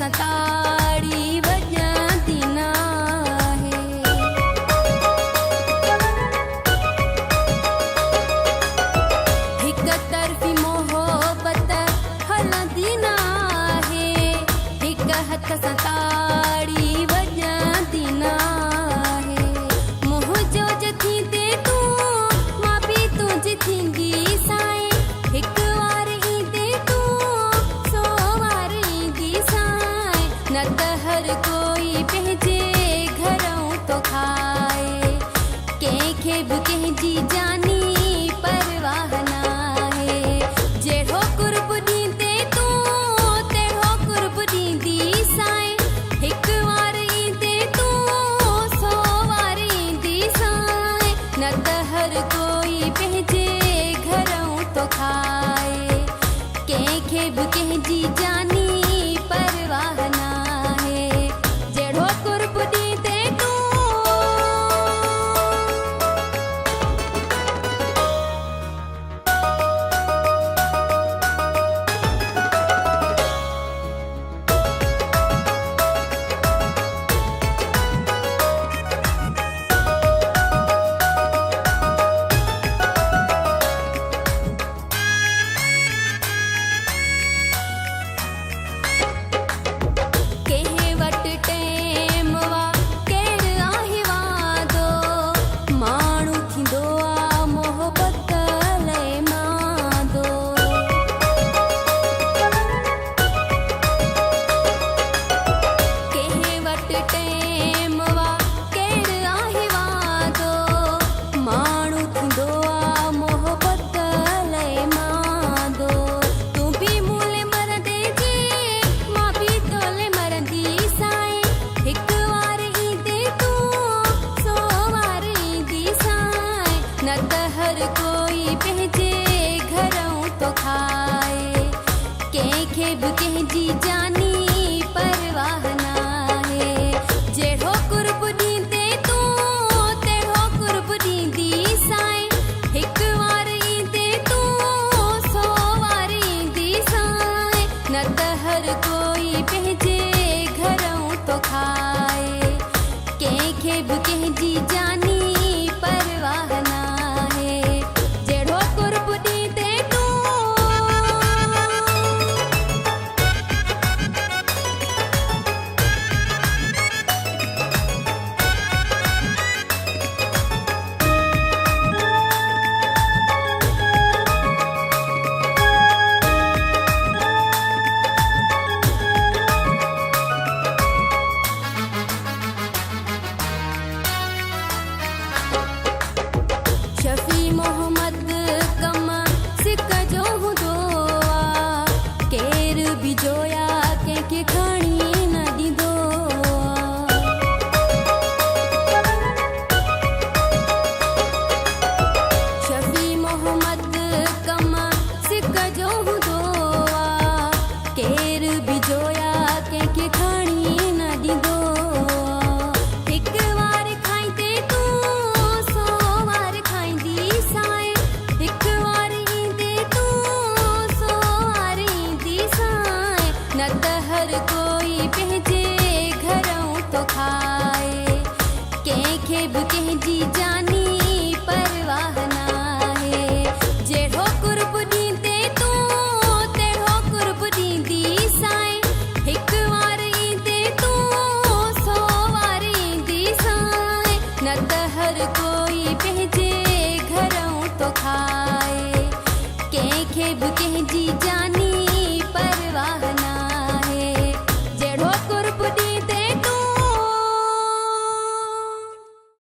ताड़ी वॼंदी नाहे। हिक तरफ़ी मोहबत हलंदी नाहे, हिक हथ सां ताड़ी वॼंदी नाहे। मुंहिंजो जो थींदे तूं मां बि तुंहिंजी थींदी साईं, हिक वार ईंदे तूं सो वार ईंदी साईं। न त हर कोई पंहिंजे घरऊं तो खाए, कंहिंखे बि कंहिंजी जानी परवाह नाहे। जहिड़ो कुर्ब ॾींदे तूं तहिड़ो कुर्ब ॾींदी साईं, हिक वार ईंदे तूं सो वार ईंदी साईं। न त हर कोई पंहिंजे घरऊं तो खाए, कंहिंखे बि कंहिंजी जानी परवाह नाहे। जहिड़ो कुर्ब ॾींदे तूं कंहिं वटि टेम वा केरु आहे वादो, माण्हू थींदो आ मोहबत लाइ मांदो। कंहिं वटि टेम वा केरु आहे वादो, माण्हू थींदो आ मोहबत लाइ मांदो। तूं बि मूले मरंदे जे मां बि तोले मरंदी साईं, हिक वार ईंदे तूं सो वार ईंदी साईं। न त हर कोई पंहिंजे घरऊं तो खाए, कंहिंखे बि कंहिंजी जानी परवाह नाहे। जहिड़ो कुर्ब ॾींदे तूं तहिड़ो कुर्ब ॾींदी साईं, हिक वार ईंदे तूं सो वार ईंदी साईं। न त हर कोई पंहिंजे घरऊं तो खाए, कंहिंखे बि कंहिंजी जानी परवाह नाहे। जहिड़ो कुर्ब ॾींदे तूं शफ़ी मोहम्मद कम सिक जो हूंदो आ, केरु बि जोया कंहिंखे खणी न ॾींदो आ। शफ़ी मोहम्मद कम सिक जो हूंदो आ, केरु बि जोया कंहिंखे खणी न ॾींदो आ। हिक वार खाईंदे तूं सो वार खाईंदी साईं, हिक वार ईंदे तूं सो वार ईंदी साईं। न त हर कोई पंहिंजे घरऊं तो खाए, कंहिंखे बि कंहिंजी जानी परवाह नाहे। जहिड़ो कुर्ब ॾींदे तूं तहिड़ो कुर्ब ॾींदी साईं, हिक वार ईंदे तूं सो वार ईंदी साईं। न त हर कोई पंहिंजे घरऊं तो खाए, कंहिंखे बि कंहिंजी